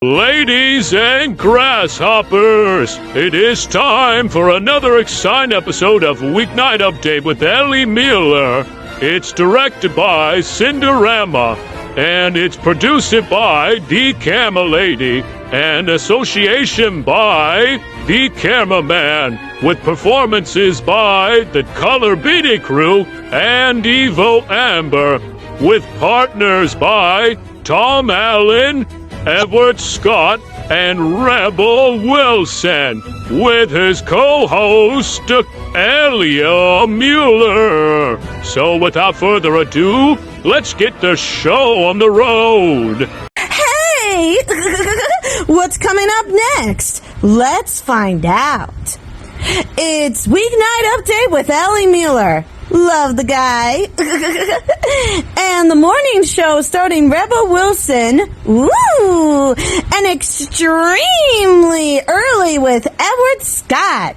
Ladies and grasshoppers, it is time for another exciting episode of Weeknight Update with Ellie Muller. It's directed by Cinderama, and it's produced by The Camera Lady, and association by The Cameraman, with performances by the Color Beatty Crew and Evo Amber, with partners by Tom Allen, Edward Scott, and Rebel Wilson, with his co-host, Elia Mueller. So without further ado, let's get the show on the road. Hey! What's coming up next? Let's find out. It's Weeknight Update with Ellie Mueller. Love the guy. And the morning show starting Rebel Wilson. Woo! And extremely early with Edward Scott.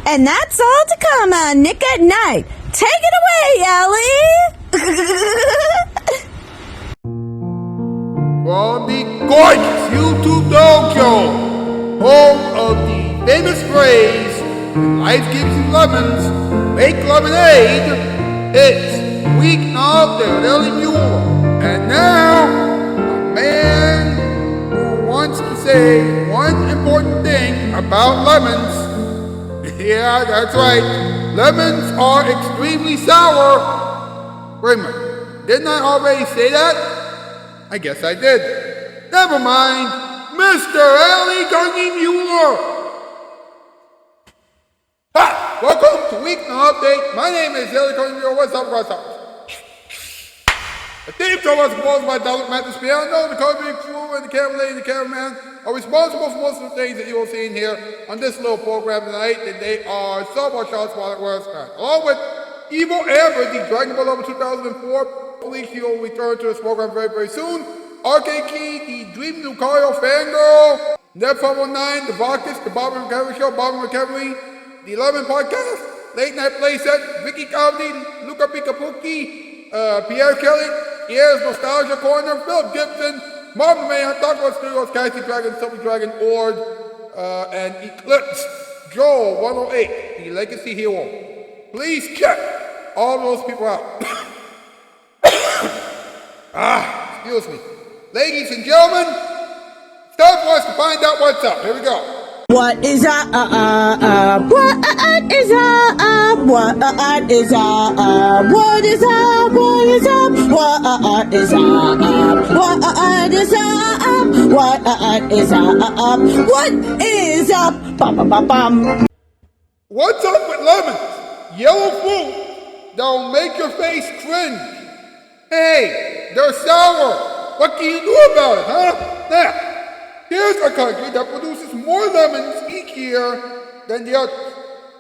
And that's all to come on Nick at Night. Take it away, Ellie! From the gorgeous YouTube Tokyo, home of the famous phrase, when life gives you lemons, make lemonade, it's Weeknight with Ellie Mueller. And now, a man who wants to say one important thing about lemons. Yeah, that's right. Lemons are extremely sour. Wait a minute, didn't I already say that? I guess I did. Never mind, Mr. Ellie Mueller. Hi, welcome to Weeknight Update. My name is Ellie Mueller. What's up, grasshoppers? The theme song was composed by Donald Matthews Piano. The Color Crew and the Camera Lady and the Cameraman are responsible for most of the things that you will see in here on this little program tonight. And they are Shoutout Spotlight, along with Evil Amber, the Dragon Ball over 2004. Hopefully she will return to this program very, very soon. Arcade Key, the Dream Lucario Fangirl. Neb509, the Vodkas, the Bobby McCavery Show, Bobby McCavery, the 11 Podcast, Late Night Playset, Vicky Comedy, Luca Picapucci, Pierre Kelly, Pierre's Nostalgia Corner, Philip Gibson, Marvin May, Taco Studios, Cassie Dragon, Silver Dragon, Ord, and Eclipse, Joel 108, the Legacy Hero. Please check all those people out. Excuse me. Ladies and gentlemen, it's time for us to find out what's up. Here we go. What is up? What is up? What is up? What is up? What is up? What is up? What is up? What is up? What is up? Bum bum bum bum. What's up with lemons? Yellow fruit that'll make your face cringe. Hey, they're sour. What can you do about it, huh? Now, here's a country that produces more lemons each year than the others.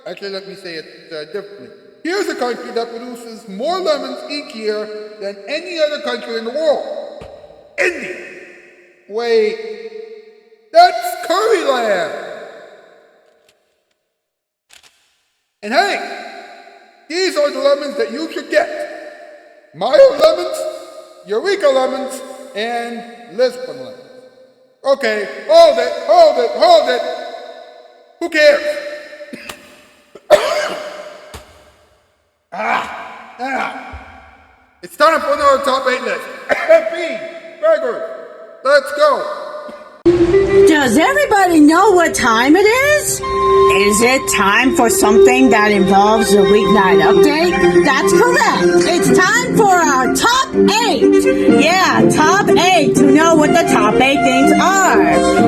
Actually, let me say it differently. Here's a country that produces more lemons each year than any other country in the world. India. Wait, that's Curryland. And hey, these are the lemons that you should get. Mayo lemons, Eureka lemons, and Lisbon lemons. Okay, hold it. Who cares? It's time for another top 8 list. Very good. Let's go. Does everybody know what time it is? Is it time for something that involves a weeknight update? That's correct. It's time for our top 8. Yeah, top 8 to know what the top 8 things are.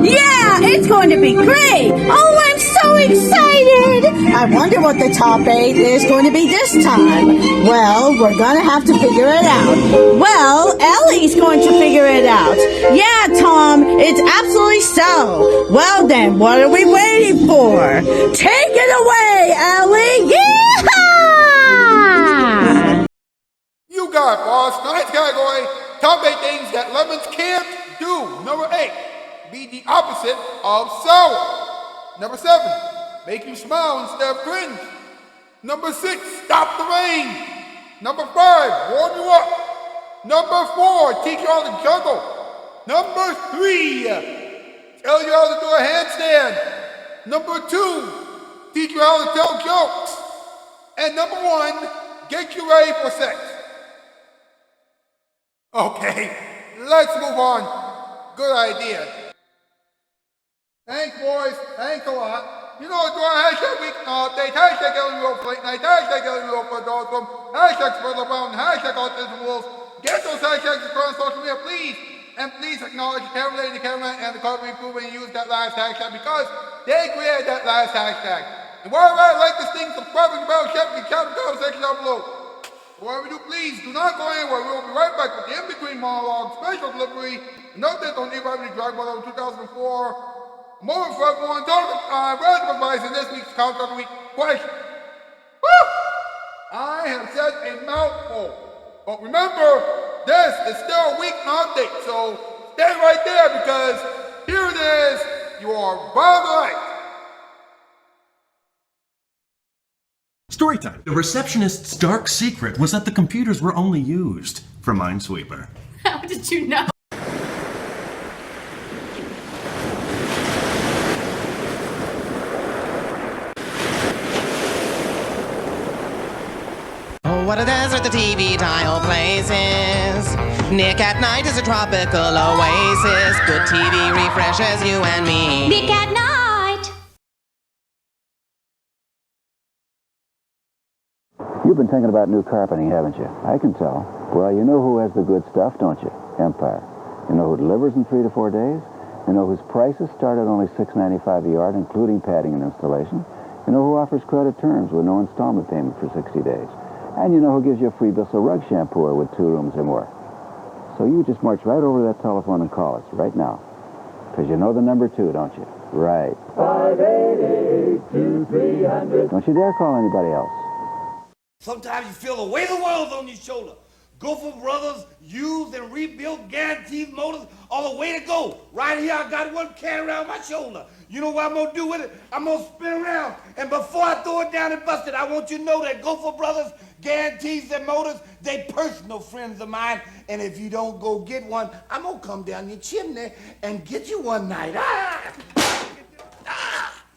Yeah, it's going to be great. Oh, I'm so excited. I wonder what the top 8 is going to be this time. Well, we're going to have to figure it out. Well, Ellie's going to figure it out. Yeah, Tom, it's absolutely so. Well then, what are we waiting for? Take it away, Ellie! Yeehaw! You got it, boss. Tonight's category, top 8 things that lemons can't do. Number 8, be the opposite of sour. Number 7, make you smile instead of cringe. Number 6, stop the rain. Number 5, warm you up. Number 4, teach you how to juggle. Number 3, tell you how to do a handstand. Number 2, teach you how to tell jokes. And number 1, get you ready for sex. Okay, let's move on. Good idea. Thanks, boys. Thanks a lot. You know, do our hashtag Weeknight Update, hashtag Weeknight, hashtag for Adult Room, hashtag Spread Around, hashtag Autism Rules. Get those hashtags across social media, please. And please acknowledge the camera lady, the cameraman, and the covering crew when you use that last hashtag because they created that last hashtag. And wherever I like this thing, subscribe and bell, check the comment section down below. Whatever you do, please do not go anywhere. We will be right back with the in-between monologue, special delivery, an update on the Bible Drag Model 2004, a moment for everyone, relative advice in this week's Count of the Week question. Woo! I have said a mouthful, but remember, this is still a Weeknight Update, so stay right there because here it is, your Bible Light. Storytime. The receptionist's dark secret was that the computers were only used for Minesweeper. How did you know? Oh, what a desert the TV dial places. Nick at Night is a tropical oasis. Good TV refreshes you and me. Nick at Night! You've been thinking about new carpeting, haven't you? I can tell. Well, you know who has the good stuff, don't you? Empire. You know who delivers in 3 to 4 days? You know whose prices start at only $6.95 a yard, including padding and installation? You know who offers credit terms with no installment payment for 60 days? And you know who gives you a free Bissell rug shampooer with 2 rooms or more? So you just march right over to that telephone and call us right now. Because you know the number 2, don't you? Right. 588-2300. Don't you dare call anybody else. Sometimes you feel the weight of the world on your shoulder. Gopher Brothers used and rebuilt guaranteed motors are the way to go. Right here, I got one carrying around my shoulder. You know what I'm gonna do with it? I'm gonna spin around, and before I throw it down and bust it, I want you to know that Gopher Brothers guarantees their motors. They personal friends of mine, and if you don't go get one, I'm gonna come down your chimney and get you one night.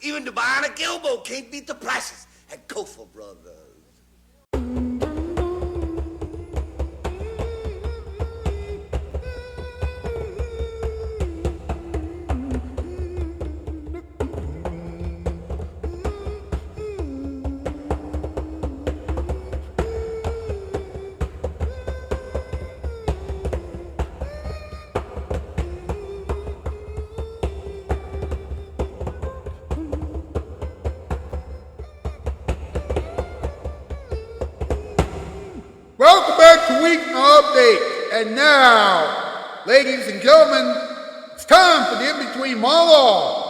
Even the bionic elbow can't beat the prices at Gopher Brothers. Welcome back to Weeknight Update. And now, ladies and gentlemen, it's time for the in-between monologue.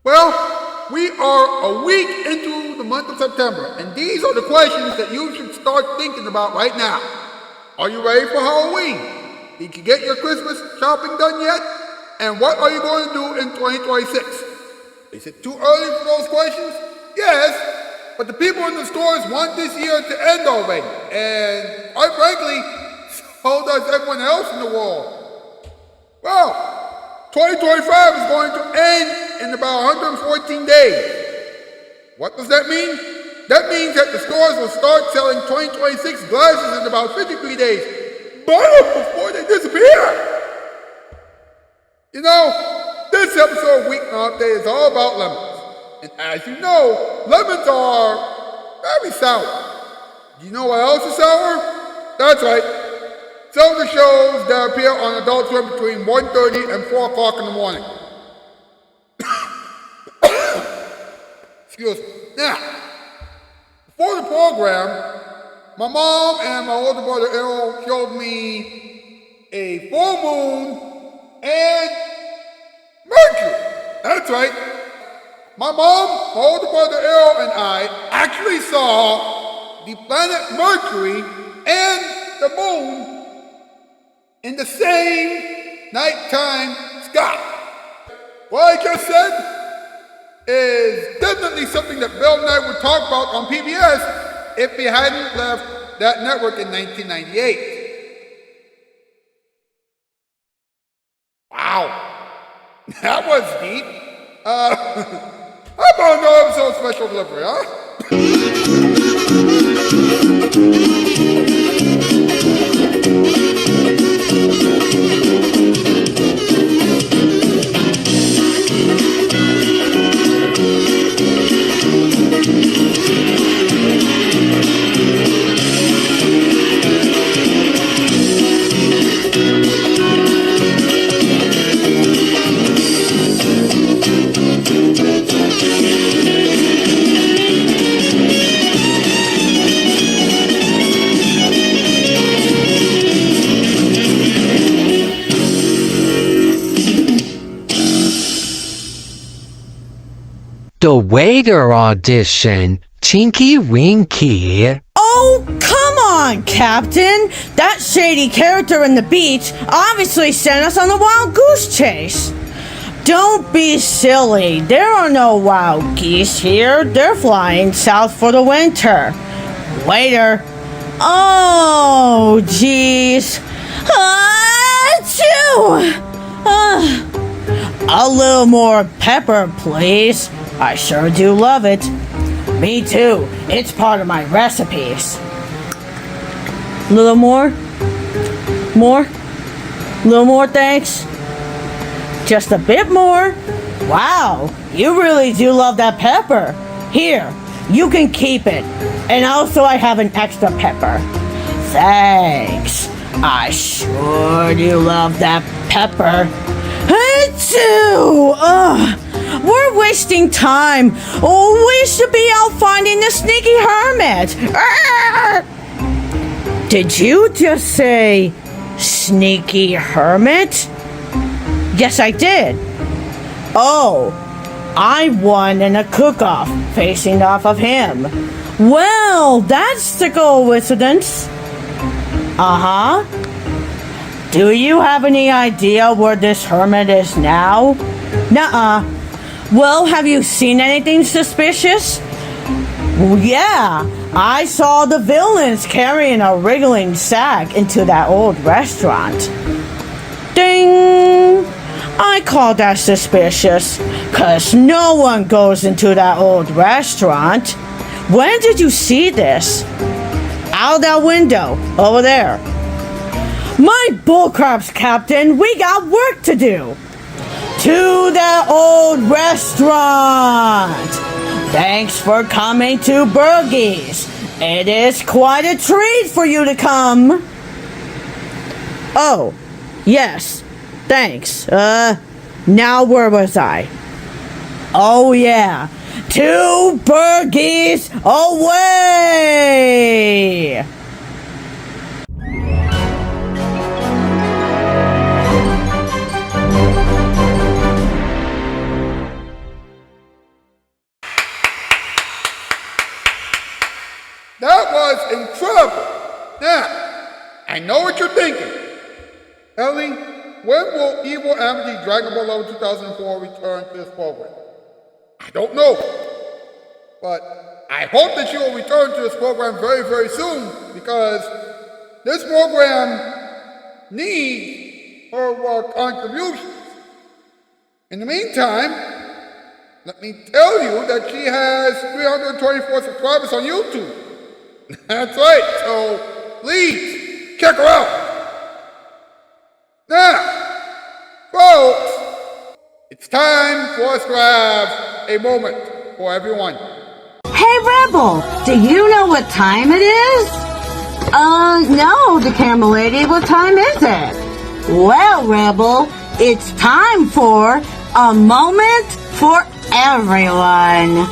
Well, we are a week into the month of September, and these are the questions that you should start thinking about right now. Are you ready for Halloween? Did you get your Christmas shopping done yet? And what are you going to do in 2026? Is it too early for those questions? Yes, but the people in the stores want this year to end already, and quite frankly, so does everyone else in the world. Well, 2025 is going to end in about 114 days. What does that mean? That means that the stores will start selling 2026 glasses in about 53 days. Buy them before they disappear! You know, this episode of Weeknight Update is all about lemons. And as you know, lemons are very sour. Do you know what else is sour? That's right. Some of the shows that appear on Adult Swim between 1:30 and 4 o'clock in the morning. Excuse me. Now, before the program, my mom and my older brother Errol showed me a full moon and Mercury. That's right. My mom, my older brother Errol, and I actually saw the planet Mercury and the moon in the same nighttime sky. What I just said is definitely something that Bill and I would talk about on PBS if we hadn't left that network in 1998. Wow, that was deep. How about no episode special delivery, huh? The waiter audition, Tinky Winky. Oh, come on, Captain! That shady character in the beach obviously sent us on a wild goose chase. Don't be silly. There are no wild geese here. They're flying south for the winter. Waiter. Oh, jeez. Achoo! A little more pepper, please. I sure do love it. Me too. It's part of my recipes. Little more? More? Little more, thanks? Just a bit more? Wow, you really do love that pepper. Here, you can keep it. And also I have an extra pepper. Thanks. I sure do love that pepper. Achoo! Ugh. We're wasting time. Oh, we should be out finding the sneaky hermit. Arr! Did you just say sneaky hermit? Yes, I did. Oh, I won in a cook-off facing off of him. Well, that's the coincidence. Uh-huh. Do you have any idea where this hermit is now? Nuh-uh. Well, have you seen anything suspicious? Well, yeah, I saw the villains carrying a wriggling sack into that old restaurant. Ding! I call that suspicious, 'cause no one goes into that old restaurant. When did you see this? Out that window, over there. My bullcraps, Captain, we got work to do. To the old restaurant. Thanks for coming to Bergie's. It is quite a treat for you to come. Oh, yes, thanks. Now where was I? Oh yeah, to Bergie's away. That was incredible. Now, I know what you're thinking. Ellie, when will Evil Amity Dragon Ball Level 2004 return to this program? I don't know. But I hope that you will return to this program very, very soon, because this program needs her contributions. In the meantime, let me tell you that she has 324 subscribers on YouTube. That's right, so please check her out. Now, folks, it's time for us to have a moment for everyone. Hey, Rebel, do you know what time it is? No, the camera lady, what time is it? Well, Rebel, it's time for a moment for everyone.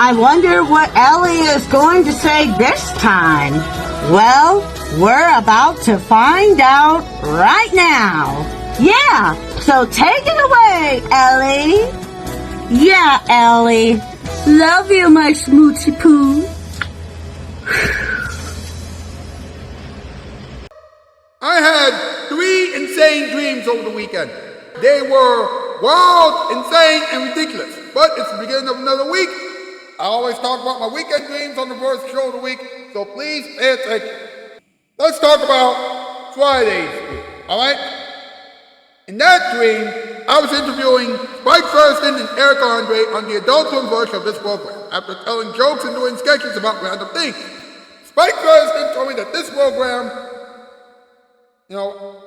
I wonder what Ellie is going to say this time. Well, we're about to find out right now. Yeah, so take it away, Ellie. Yeah, Ellie. Love you, my smoochie poo. I had 3 insane dreams over the weekend. They were wild, insane, and ridiculous. But it's the beginning of another week. I always talk about my weekend dreams on the first show of the week, so please pay attention. Let's talk about Friday's dream, alright? In that dream, I was interviewing Spike Thurston and Eric Andre on the adult film version of this program after telling jokes and doing sketches about random things. Spike Thurston told me that this program,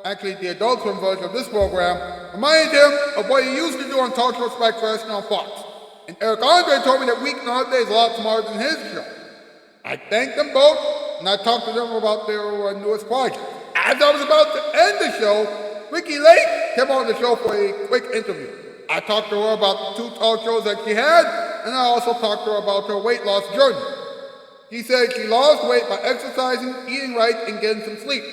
actually the adult film version of this program, reminded him of what he used to do on talk show Spike Thurston on Fox. And Eric Andre told me that Weeknight is a lot smarter than his show. I thanked them both, and I talked to them about their newest project. As I was about to end the show, Ricky Lake came on the show for a quick interview. I talked to her about the 2 talk shows that she had, and I also talked to her about her weight loss journey. She said she lost weight by exercising, eating right, and getting some sleep.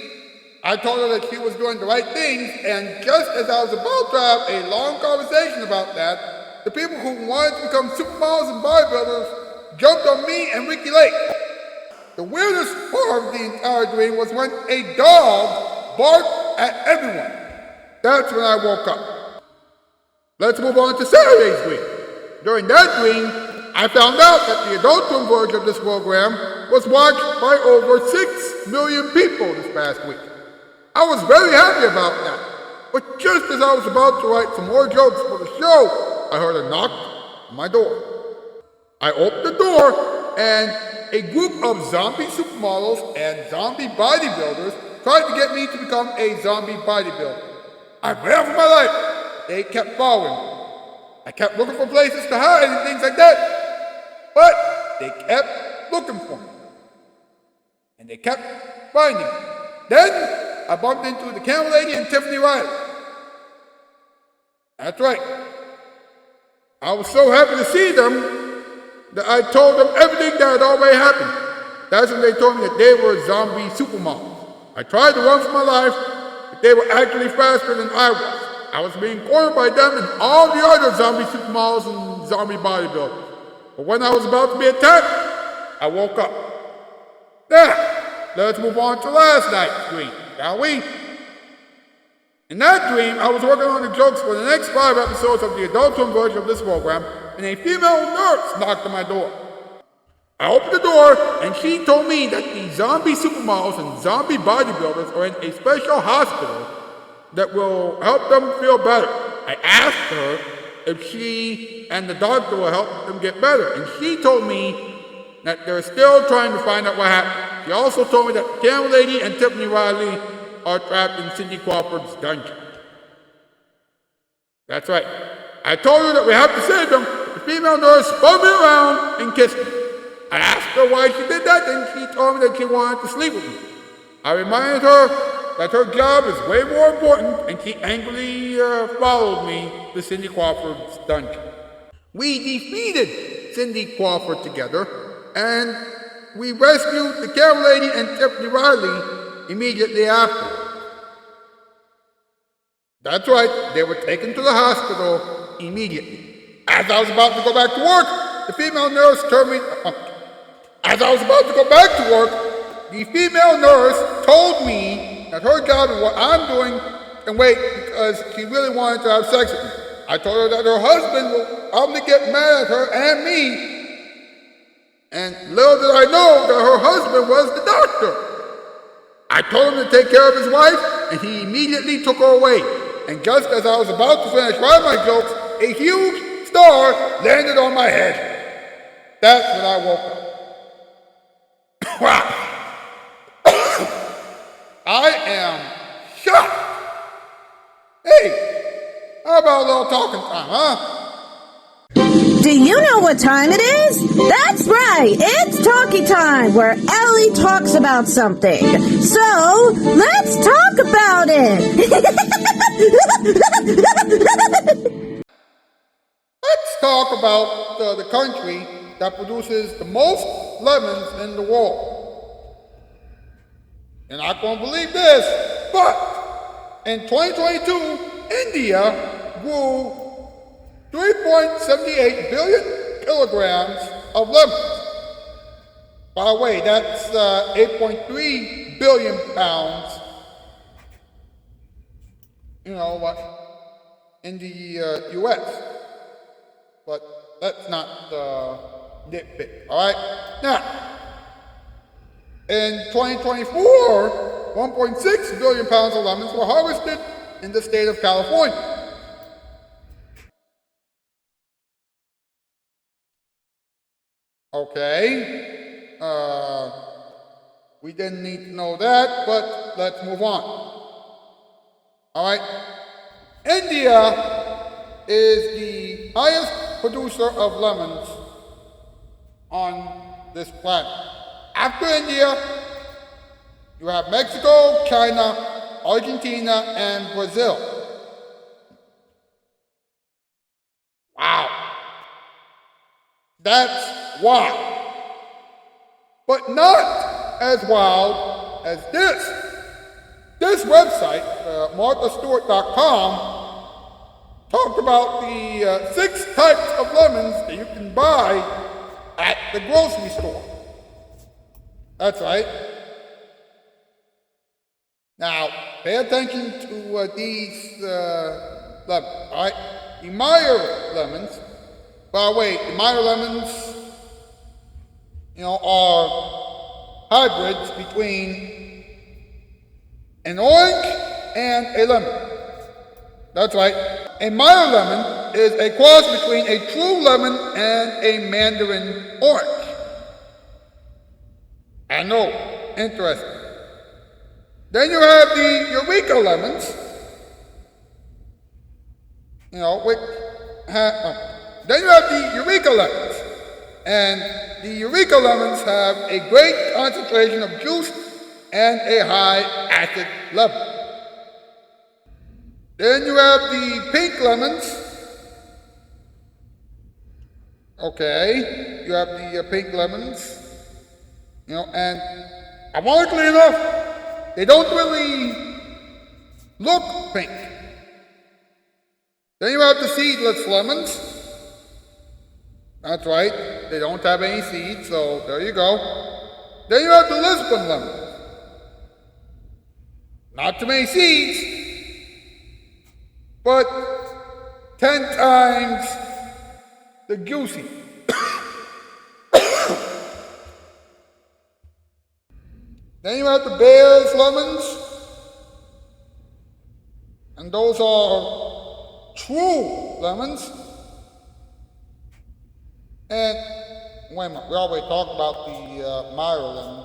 I told her that she was doing the right things, and just as I was about to have a long conversation about that, the people who wanted to become supermodels and bodybuilders jumped on me and Ricky Lake. The weirdest part of the entire dream was when a dog barked at everyone. That's when I woke up. Let's move on to Saturday's dream. During that dream, I found out that the adult film version of this program was watched by over 6 million people this past week. I was very happy about that. But just as I was about to write some more jokes for the show, I heard a knock on my door. I opened the door, and a group of zombie supermodels and zombie bodybuilders tried to get me to become a zombie bodybuilder. I ran for my life. They kept following me. I kept looking for places to hide and things like that. But they kept looking for me. And they kept finding me. Then I bumped into the camera lady and Tiffany Riley. That's right. I was so happy to see them that I told them everything that had already happened. That's when they told me that they were zombie supermodels. I tried to run for my life, but they were actually faster than I was. I was being cornered by them and all the other zombie supermodels and zombie bodybuilders. But when I was about to be attacked, I woke up. Now, let's move on to last night's dream, shall we? In that dream, I was working on the jokes for the next 5 episodes of the adult film version of this program, and a female nurse knocked on my door. I opened the door, and she told me that the zombie supermodels and zombie bodybuilders are in a special hospital that will help them feel better. I asked her if she and the doctor will help them get better, and she told me that they're still trying to find out what happened. She also told me that the camera lady and Tiffany Riley are trapped in Cindy Crawford's dungeon. That's right. I told her that we have to save them. The female nurse spun me around and kissed me. I asked her why she did that, and she told me that she wanted to sleep with me. I reminded her that her job is way more important, and she angrily followed me to Cindy Crawford's dungeon. We defeated Cindy Crawford together, and we rescued the camera lady and Tiffany Riley immediately after. That's right, they were taken to the hospital immediately. As I was about to go back to work, the female nurse turned me... As I was about to go back to work, the female nurse told me that her job is what I'm doing and wait because she really wanted to have sex with me. I told her that her husband will probably get mad at her and me, and little did I know that her husband was the doctor. I told him to take care of his wife, and he immediately took her away. And just as I was about to finish writing my jokes, a huge star landed on my head. That's when I woke up. Wow. I am shocked. Hey, how about a little talking time, huh? Do you know what time it is? That's right, it's talkie time, where Ellie talks about something. So, let's talk about it. Let's talk about the country that produces the most lemons in the world. You're not going to believe this, but in 2022, India grew 3.78 billion kilograms of lemons. By the way, that's 8.3 billion pounds, in the U.S. But let's not nitpick, all right? Now, in 2024, 1.6 billion pounds of lemons were harvested in the state of California. Okay, we didn't need to know that, but let's move on. All right, India is the highest producer of lemons on this planet. After India, you have Mexico, China, Argentina, and Brazil. Wow. That's wild. But not as wild as this. This website, marthastewart.com, talked about the 6 types of lemons that you can buy at the grocery store. That's right. Now, pay attention to these lemons, all right? The Meyer lemons, by the way, the Meyer lemons, are hybrids between an orange and a lemon. That's right. A Meyer lemon is a cross between a true lemon and a mandarin orange. I know, interesting. Then you have the Eureka lemons, then you have the Eureka lemons, and the Eureka lemons have a great concentration of juice and a high acid level. Then you have the pink lemons. Okay, you have the pink lemons, and ironically enough, they don't really look pink. Then you have the seedless lemons. That's right, they don't have any seeds, so there you go. Then you have the Lisbon lemons. Not too many seeds, but 10 times the juicy. Then you have the Bear's lemons, and those are true lemons. And wait a minute, we already talked about the Meyer lemon.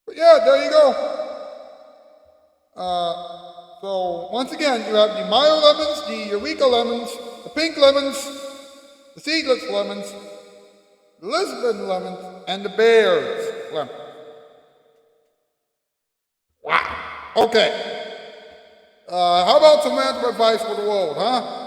But yeah, there you go. So once again, you have the Meyer lemons, the Eureka lemons, the pink lemons, the seedless lemons, the Lisbon lemons, and the Bear's lemon. Wow. Okay. How about some random advice for the world, huh?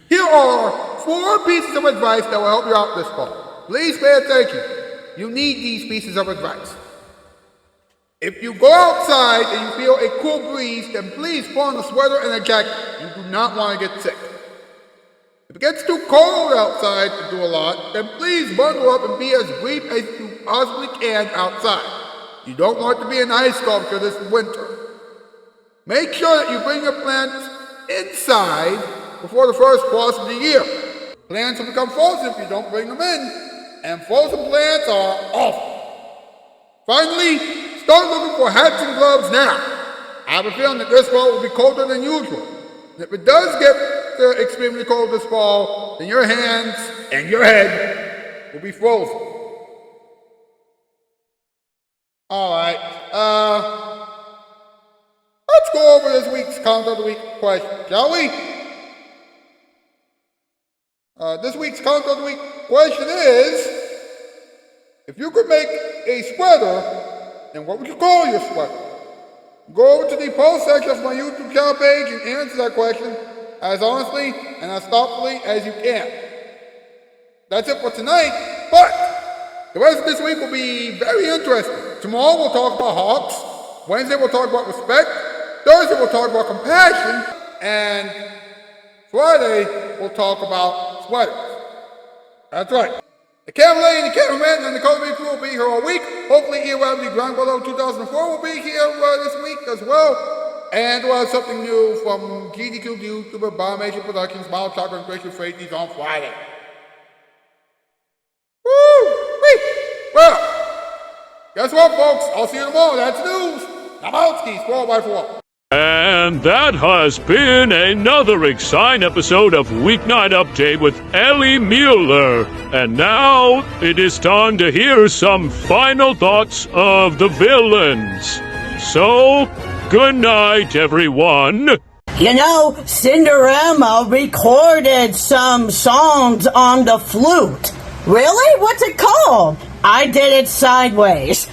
Here are 4 pieces of advice that will help you out this fall. Please pay attention. You need these pieces of advice. If you go outside and you feel a cool breeze, then please put on a sweater and a jacket. You do not want to get sick. If it gets too cold outside to do a lot, then please bundle up and be as brief as you possibly can outside. You don't want to be an ice sculpture this winter. Make sure that you bring your plants inside before the first frost of the year. Plants will become frozen if you don't bring them in, and frozen plants are awful. Finally, start looking for hats and gloves now. I have a feeling that this fall will be colder than usual. And if it does get extremely cold this fall, then your hands and your head will be frozen. Alright, let's go over this week's Count of the Week question, shall we? This week's Count of the Week question is, if you could make a sweater, then what would you call your sweater? Go over to the post section of my YouTube channel page and answer that question as honestly and as thoughtfully as you can. That's it for tonight, but the rest of this week will be very interesting. Tomorrow we'll talk about hawks, Wednesday we'll talk about respect, Thursday we'll talk about compassion, and Friday we'll talk about sweaters. That's right. The camera lady, the cameraman, and the color crew will be here all week. Hopefully Earweb, the Grandbrother 2004 will be here this week as well. And we'll have something new from GDQ YouTuber Bomation Productions, Mild Chocolate and Christian Freighties on Friday. Woo! Well, guess what, folks? I'll see you tomorrow. That's news. I'm out, skis, 4x4. And that has been another exciting episode of Weeknight Update with Ellie Muller. And now it is time to hear some final thoughts of the villains. So, good night, everyone. You know, Cinderella recorded some songs on the flute. Really? What's it called? I did it sideways.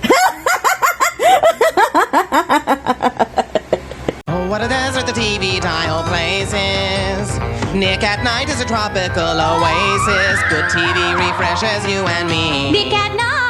Oh, what a desert the TV tile places. Nick at Night is a tropical oasis. Good TV refreshes you and me. Nick at Night.